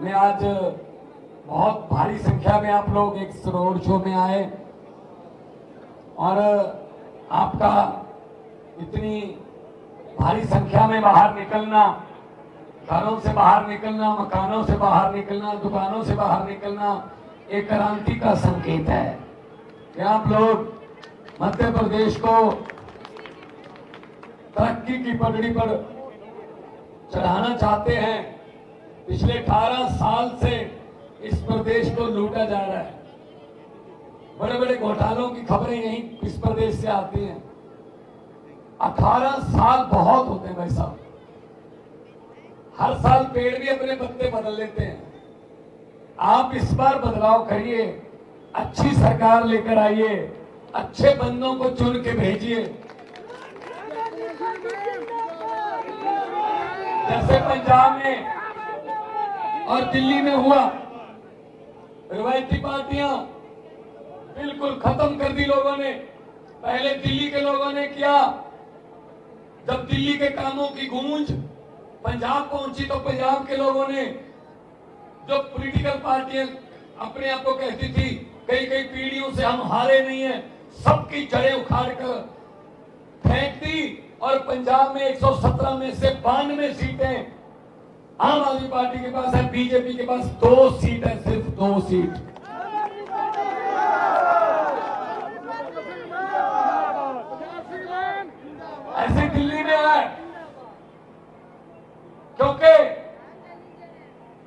में आज बहुत भारी संख्या में आप लोग एक रोड शो में आए और आपका इतनी भारी संख्या में बाहर निकलना, घरों से बाहर निकलना, मकानों से बाहर निकलना, दुकानों से बाहर निकलना एक क्रांति का संकेत है कि आप लोग मध्य प्रदेश को तरक्की की पगड़ी पर चढ़ाना चाहते हैं। पिछले 18 साल से इस प्रदेश को लूटा जा रहा है। बड़े बड़े घोटालों की खबरें यहीं इस प्रदेश से आती हैं। 18 साल बहुत होते हैं भाई साहब। हर साल पेड़ भी अपने पत्ते बदल लेते हैं। आप इस बार बदलाव करिए, अच्छी सरकार लेकर आइए, अच्छे बंदों को चुन के भेजिए। जैसे पंजाब में और दिल्ली में हुआ, रवायती पार्टियां बिल्कुल खत्म कर दी लोगों ने। पहले दिल्ली के लोगों ने किया, जब दिल्ली के कामों की गूंज पंजाब पहुंची तो पंजाब के लोगों ने, जो पॉलिटिकल पार्टियां अपने आप को कहती थी कई कई पीढ़ियों से हम हारे नहीं है, सबकी जड़ें उखाड़ कर फेंक दी और पंजाब में 117 में से 92 सीटें आम आदमी पार्टी के पास है, बीजेपी के पास 2 सीट है, सिर्फ 2 सीट। ऐसे दिल्ली में है क्योंकि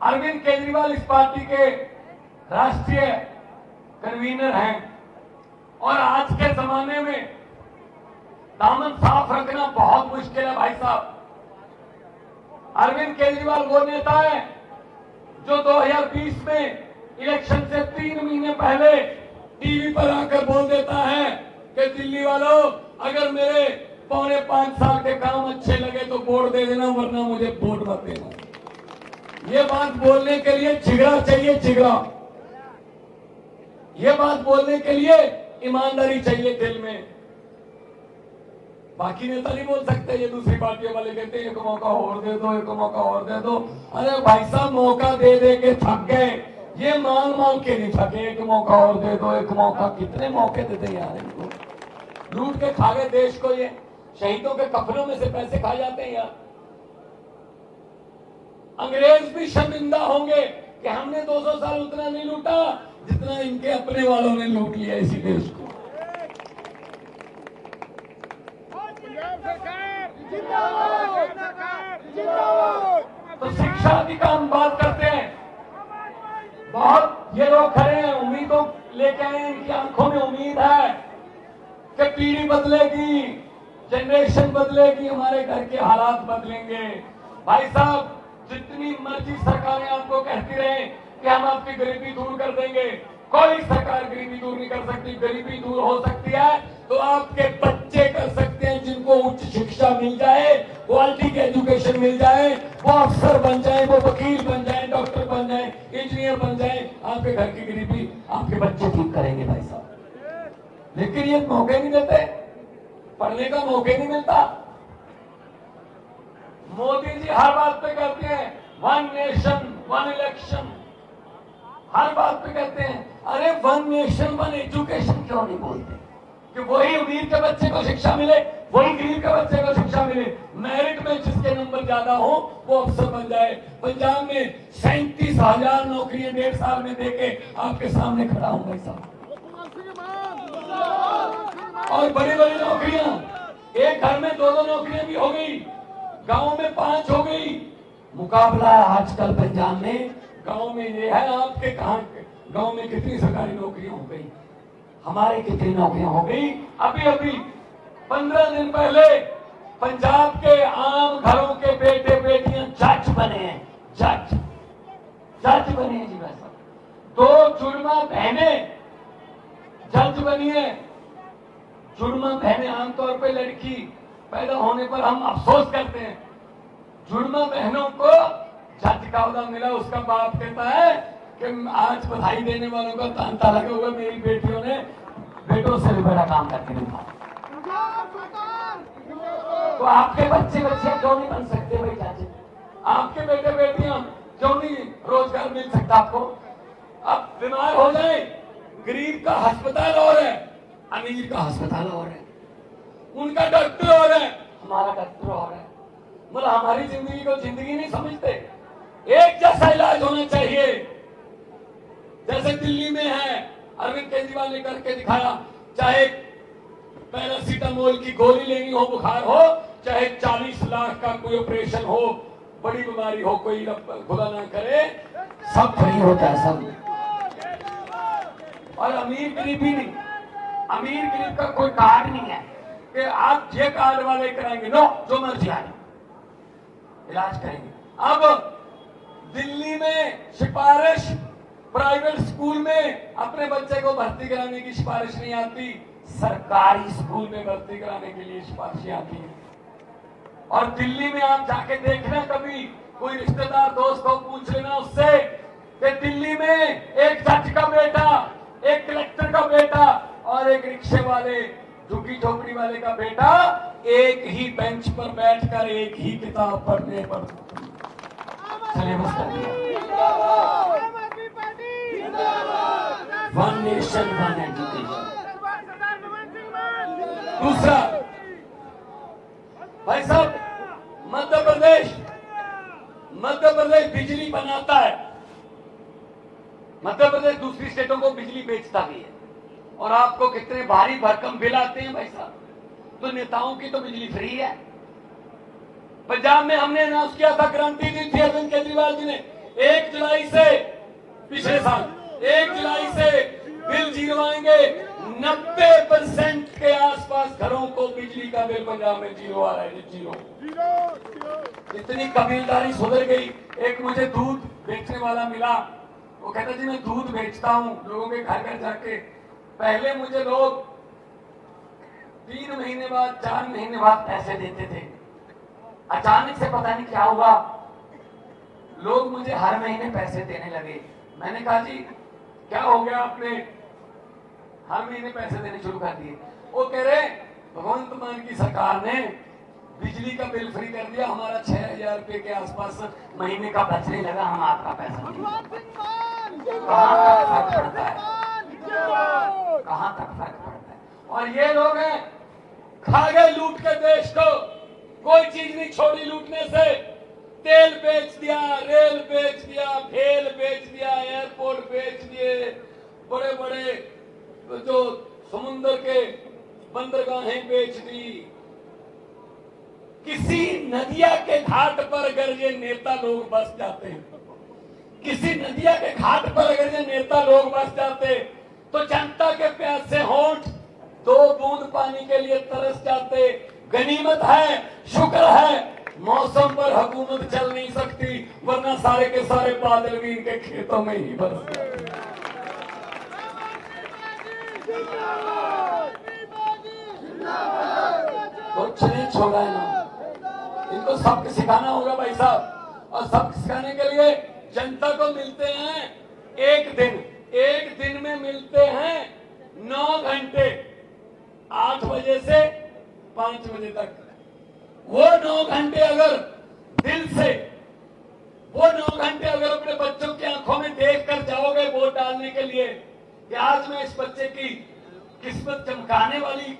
अरविंद केजरीवाल इस पार्टी के राष्ट्रीय कन्वीनर हैं और आज के जमाने में दामन साफ रखना बहुत मुश्किल है भाई साहब। अरविंद केजरीवाल वो नेता है जो 2020 में इलेक्शन से 3 महीने पहले टीवी पर आकर बोल देता है कि दिल्ली वालों, अगर मेरे 4.5 साल के काम अच्छे लगे तो वोट दे देना, वरना मुझे वोट मत देना। ये बात बोलने के लिए जिगरा चाहिए, जिगरा। ये बात बोलने के लिए ईमानदारी चाहिए दिल में। बाकी नेता नहीं बोल सकते। ये दूसरी पार्टियों वाले कहते हैं एक मौका और दे दो, एक मौका और दे दो। अरे भाई साहब, मौका दे दे के थक गए। ये मांग मांग के नहीं थके, एक मौका और दे दो, एक मौका। कितने मौके देते यार इनको। लूट के खा गए देश को। ये शहीदों के कफनों में से पैसे खा जाते हैं यार। अंग्रेज भी शर्मिंदा होंगे कि हमने 200 साल उतना नहीं लूटा जितना इनके अपने वालों ने लूट लिया इसी देश को। तो शिक्षा की का हम बात करते हैं। बहुत ये लोग खड़े हैं, उम्मीदों लेके आए हैं, इनकी आंखों में उम्मीद है कि पीढ़ी बदलेगी, जनरेशन बदलेगी, हमारे घर के हालात बदलेंगे। भाई साहब, जितनी मर्जी सरकारें आपको कहती रहे कि हम आपकी गरीबी दूर कर देंगे, कोई सरकार गरीबी दूर नहीं कर सकती। गरीबी दूर हो सकती है तो आपके बच्चे कर सकते हैं, जिनको उच्च शिक्षा मिल जाए, क्वालिटी की एजुकेशन मिल जाए, वो अफसर बन जाए, वो वकील बन जाए, डॉक्टर बन जाए, इंजीनियर बन जाए। आपके घर की गरीबी आपके बच्चे ठीक करेंगे भाई साहब। लेकिन ये मौके नहीं देते, पढ़ने का मौके नहीं मिलता। मोदी जी हर बात पे कहते हैं 1 नेशन 1 इलेक्शन, हर बात पे कहते हैं। अरे 1 नेशन 1 एजुकेशन क्यों नहीं बोलते कि वही अमीर के बच्चे को शिक्षा मिले, वही गरीब के बच्चे को शिक्षा मिले। मेरिट में जिसके नंबर ज्यादा हो वो अफसर बन जाए। पंजाब में 37,000 नौकरियां 1.5 साल में देके आपके सामने खड़ा हूं भाई साहब। और बड़ी बड़ी नौकरियां, एक घर में 2-2 नौकरियां भी हो गई, गांव में 5 हो गई। मुकाबला आजकल पंजाब में गांव में ये है, आपके कहां गांव में कितनी सरकारी नौकरियां हो गई, हमारे कितनी नौकरियां हो गई। अभी अभी 15 दिन पहले पंजाब के आम घरों के बेटे बेटियां जज बने हैं, जज बने हैं जी भाई साहब। 2 जुड़वा बहनें जज बनी है। जुड़वा बहनें, आमतौर पे लड़की पैदा होने पर हम अफसोस करते हैं, जुड़वा बहनों को जज का ओहदा मिला। उसका बाप कहता है कि आज बधाई देने वालों का तांता लगा हुआ, मेरी बेटियों ने बेटों से भी बड़ा काम करके दिखाया। तो आपके बच्चे बच्चियां क्यों नहीं बन सकते भाई चाचे? आपके बेटे बेटियां क्यों नहीं रोजगार मिल सकता आपको? अब बीमार हो जाए, गरीब का अस्पताल और है, अमीर का अस्पताल और है, उनका डॉक्टर और है, हमारा डॉक्टर और है। मतलब हमारी जिंदगी को जिंदगी नहीं समझते। एक जैसा इलाज होना चाहिए। जैसे दिल्ली में है, अरविंद केजरीवाल ने करके दिखाया, चाहे पैरासीटामोल की गोली लेनी हो, बुखार हो, चाहे 40 लाख का कोई ऑपरेशन हो, बड़ी बीमारी हो, कोई खुदा ना करे, सब फ्री होता है सब। और अमीर गरीब भी नहीं, अमीर गरीब का कोई कार्ड नहीं है कि आप ये कार्ड वाले कराएंगे, नो, जो मर्जी आए इलाज करेंगे। अब दिल्ली में सिफारिश प्राइवेट स्कूल में अपने बच्चे को भर्ती कराने की सिफारिश नहीं आती, सरकारी स्कूल में भर्ती कराने के लिए सिफारिशें आती है। और दिल्ली में आप जाके देखना, कभी कोई रिश्तेदार दोस्त को पूछ लेना उससे कि दिल्ली में एक जज का बेटा, एक कलेक्टर का बेटा और एक रिक्शे वाले, झुग्गी झोपड़ी वाले का बेटा एक ही बेंच पर बैठकर एक ही किताब पढ़ने पर सिलेबस कर दिया। One nation one education. दूसरा, भाई साहब, मध्य प्रदेश बिजली बनाता है, मध्य प्रदेश दूसरी स्टेटों को बिजली बेचता भी है। और आपको कितने भारी भरकम बिल आते हैं भाई साहब। तो नेताओं की तो बिजली फ्री है। पंजाब में हमने अनाउंस किया था, गारंटी दी थी अरविंद केजरीवाल जी ने, 1 जुलाई से, पिछले साल 1 जुलाई से बिल जीरो आएंगे। 90% के आसपास घरों को बिजली का बिल पंजाब में जीरो आ रहा है, जीरो। इतनी कबीलदारी सुधर गई। एक मुझे दूध बेचने वाला मिला, वो कहता जी मैं दूध बेचता हूं लोगों के घर घर जाके। पहले मुझे लोग 3 महीने बाद, 4 महीने बाद पैसे देते थे। अचानक से पता नहीं क्या हुआ, लोग मुझे हर महीने पैसे देने लगे। मैंने कहा जी क्या हो गया, आपने हर महीने पैसे देने शुरू कर दिए? वो कह रहे भगवंत मान की सरकार ने बिजली का बिल फ्री कर दिया, हमारा 6000 रुपए के आसपास महीने का बचने लगा, हम आपका पैसा कहाँ तक फर्क पड़ता है, कहाँ तक फर्क पड़ता है। और ये लोग हैं, खा गए लूट के देश को, कोई चीज नहीं छोड़ी लूटने से। तेल बेच दिया, रेल बेच दिया, भेल बेच दिया, एयरपोर्ट बेच दिए, बड़े बड़े जो समुद्र के बंदरगाहें बेच दी। किसी नदिया के घाट पर अगर ये नेता लोग बस जाते हैं, किसी नदिया के घाट पर अगर ये नेता लोग बस जाते, तो जनता के प्यासे होंठ 2 बूंद पानी के लिए तरस जाते। गनीमत है, शुक्र है, मौसम पर हुकूमत चल नहीं सकती, वरना सारे के सारे बादल भी इनके खेतों में ही बरस जाते। कुछ नहीं छोड़ा है ना, इनको सबक सिखाना होगा भाई साहब। और सबक सिखाने के लिए जनता को मिलते हैं एक दिन में मिलते हैं 9 घंटे, 8 बजे से 5 बजे तक। वो 9 घंटे अगर दिल से, वो 9 घंटे अगर अपने बच्चों की आंखों में देख कर जाओगे वोट डालने के लिए कि आज मैं इस बच्चे की किस्मत चमकाने वाली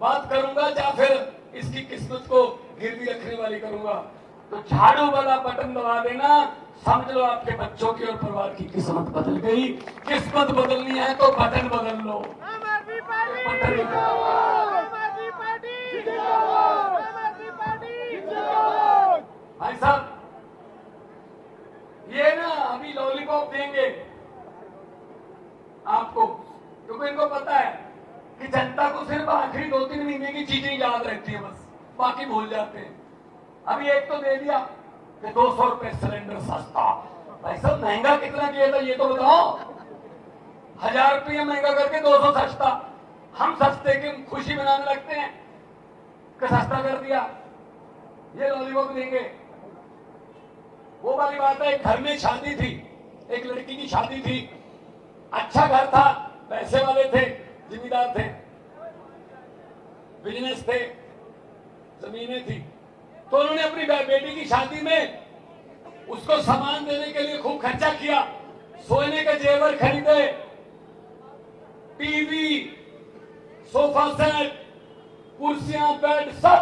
बात करूंगा या फिर इसकी किस्मत को गिरवी रखने वाली करूंगा, तो झाड़ू वाला बटन दबा देना, समझ लो आपके बच्चों की और परिवार की किस्मत बदल गई। किस्मत बदलनी है तो बटन बदल लो। भाई साहब, ये ना अभी लॉलीपॉप देंगे आपको, क्योंकि इनको पता है कि जनता को सिर्फ आखिरी 2-3 महीने की चीजें याद रहती है, बस बाकी भूल जाते हैं। अभी एक तो दे दिया कि 200 रुपए सिलेंडर सस्ता। भाई साहब महंगा कितना किया था ये तो बताओ। 1000 रुपये महंगा करके 200 सस्ता। हम सस्ते की खुशी मनाने लगते हैं कि सस्ता कर दिया, ये लॉलीपॉप देंगे। वो वाली बात है, एक घर में शादी थी, एक लड़की की शादी थी, अच्छा घर था, पैसे वाले थे, जिम्मेदार थे, बिजनेस थे, जमीनें थी, तो उन्होंने अपनी बेटी की शादी में उसको सामान देने के लिए खूब खर्चा किया, सोने के जेवर खरीदे, टीवी, सोफा सेट, कुर्सियां, बेड, सब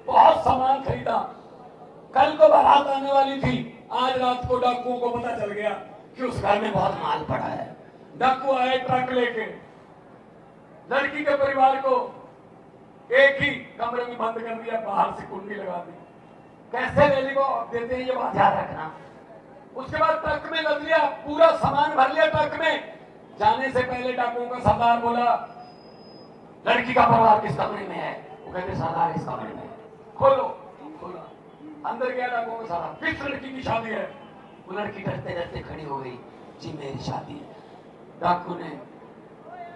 बहुत सामान खरीदा। कल को बारात आने वाली थी, आज रात को डाकुओं को पता चल गया कि उस घर में बहुत माल पड़ा है। डाकू आए ट्रक लेके, लड़की के परिवार को एक ही कमरे में बंद कर दिया, बाहर से कुंडी लगा दी। कैसे रैली को देते हैं ये बात याद रखना। उसके बाद ट्रक में लद लिया, पूरा सामान भर लिया ट्रक में। जाने से पहले डाकुओं का सरदार बोला, लड़की का परिवार किस कमरे में है? वो कहते सरदार इस कमरे में। खोलो, खोला, अंदर गया डाकुओं का सरदार, किस लड़की की शादी है? वो लड़की डरते डरते खड़ी हो गई, जी मेरी शादी है। डाकू ने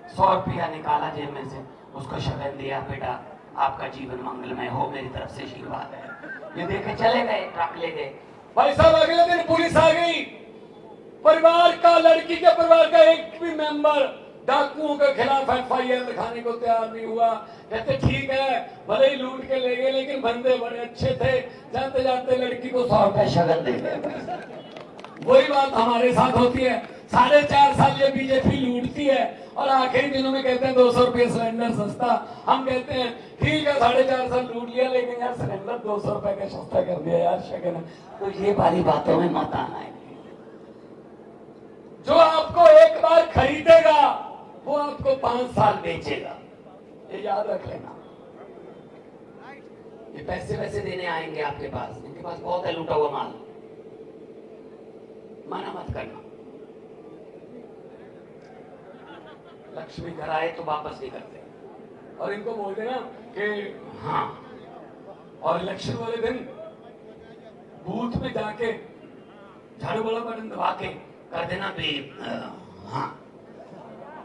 100 रुपया निकाला जेब में से, उसको शगन दिया, बेटा आपका जीवन मंगलमय हो, मेरी तरफ से आशीर्वाद है। ये देखे चले गए, ट्रक ले गए। भाई साहब अगले दिन पुलिस आ गई, परिवार का, लड़की के परिवार का एक भी मेंबर डाकुओं के खिलाफ FIR लिखाने को तैयार नहीं हुआ। कहते ठीक है, भले ही लूट के ले गए, लेकिन बंदे बड़े अच्छे थे, जाते जाते लड़की को 100 रुपए शगन दे गए। वही बात हमारे साथ होती है। 4.5 साल ये बीजेपी लूटती है और आखिरी दिनों में कहते हैं 200 रुपये सिलेंडर सस्ता। हम कहते हैं ठीक है 4.5 साल लूट लिया, लेकिन यार सिलेंडर 200 रुपए का सस्ता कर दिया यार शगन। तो ये वाली बातों में मत आना है। जो आपको एक बार खरीदेगा वो आपको 5 साल बेचेगा, ये याद रख लेना। ये पैसे वैसे देने आएंगे आपके पास, इनके पास बहुत है लूटा हुआ माल, मना मत करना। लक्ष्मी घर आए तो वापस नहीं करते, और इनको बोल देना कि हाँ, और इलेक्शन वाले दिन बूथ में जाके झाड़ू वाला बटन दबा के कर देना भी हाँ,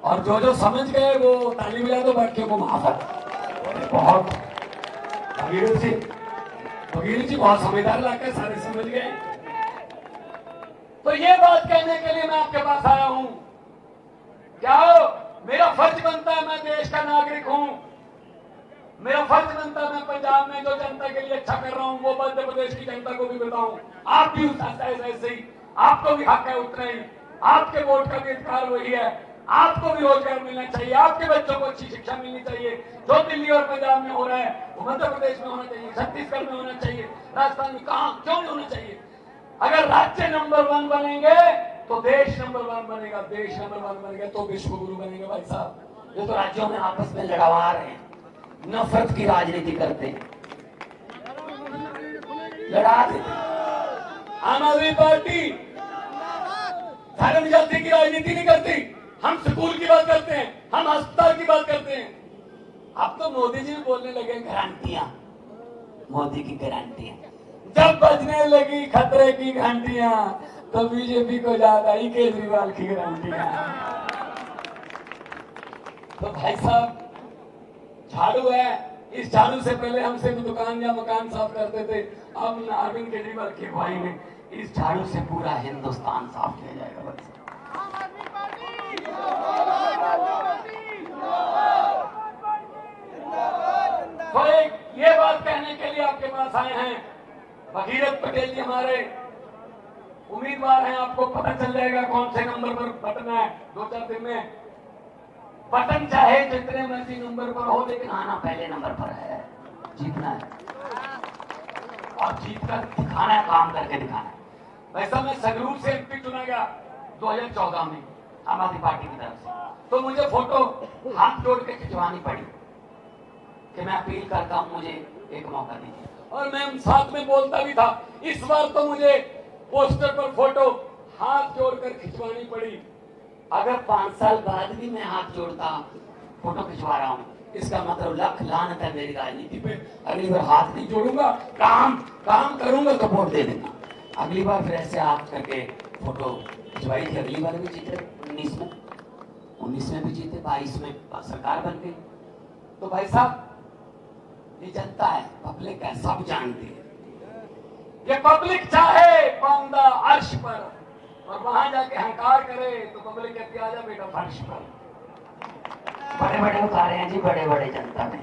और जो समझ गए वो ताली बजा दो, बैठ के वो माफ है। बहुत भगीरथ जी बहुत समझदार लाके सारे समझ गए। तो ये बात कहने के लिए मैं आपके पास आया हूं। क्या मेरा फर्ज बनता है, मैं देश का नागरिक हूं, मेरा फर्ज बनता है मैं पंजाब में जो जनता के लिए अच्छा कर रहा हूं वो मध्य प्रदेश की जनता को भी बताऊं। आप भी ऐसे ही, आपको भी हक है उतना ही, आपके वोट का भी अधिकार वही है, आपको भी रोजगार मिलना चाहिए, आपके बच्चों को अच्छी शिक्षा मिलनी चाहिए। जो दिल्ली और पंजाब में हो रहा है वो मध्य प्रदेश में होना चाहिए, छत्तीसगढ़ में होना चाहिए, राजस्थान में, कहां क्यों नहीं होना चाहिए? अगर राज्य नंबर 1 बनेंगे तो देश नंबर 1 बनेगा, देश नंबर 1 बनेगा तो विश्व गुरु बनेंगे। भाई साहब ये तो राज्यों में आपस में लड़वा रहे हैं, नफरत की राजनीति करते हैं, लड़ा देते। आम आदमी पार्टी धर्म जाति की राजनीति नहीं करती, हम स्कूल की बात करते हैं, हम अस्पताल की बात करते हैं। अब तो मोदी जी भी बोलने लगे गारंटियां, मोदी की गारंटियां। जब बजने लगी खतरे की घंटियां तो बीजेपी को ज्यादा ही केजरीवाल की गारंटियां। तो भाई साहब झाड़ू है, इस झाड़ू से पहले हम सिर्फ दुकान या मकान साफ करते थे, अब अरविंद केजरीवाल की अगुवाई में इस झाड़ू से पूरा हिंदुस्तान साफ किया जाएगा। तो ये बात कहने के लिए आपके पास आए हैं। भगीरथ पटेल जी हमारे उम्मीदवार हैं, आपको पता चल जाएगा कौन से नंबर पर बटन है 2-4 दिन में। बटन चाहे जितने मर्जी नंबर पर हो, लेकिन आना पहले नंबर पर है, जीतना है और जीत कर दिखाना है, काम करके दिखाना है। वैसा मैं संगरूर से MP चुना गया 2014 में आम आदमी पार्टी की तरफ से, तो मुझे फोटो हाथ जोड़ के खिंचवानी पड़ी कि मैं अपील करता हूं, मुझे एक मौका दीजिए। और मैं साथ में बोलता भी था। इस बार तो मुझे पोस्टर पर फोटो हाथ जोड़कर खिंचवानी पड़ी। अगर 5 साल बाद भी मैं हाथ जोड़ता फोटो खिंचवा रहा हूं, इसका मतलब लख लानत है मेरी राजनीति पे। अगली बार हाथ नहीं जोड़ूंगा, काम करूंगा तो वोट दे देना। अगली बार फिर ऐसे हाथ करके फोटो खिंचवाई थी, अगली बार भी जीते 19 में भी जीते, 22 में सरकार बन गई। तो भाई साहब ये जनता है, पब्लिक है, सब जानती है। ये पब्लिक चाहे बंदा अर्श पर और वहां जाके हंकार करे तो पब्लिक कहती आजा बेटा फर्श पर। बड़े बड़े उतारे हैं जी, बड़े बड़े जनता ने।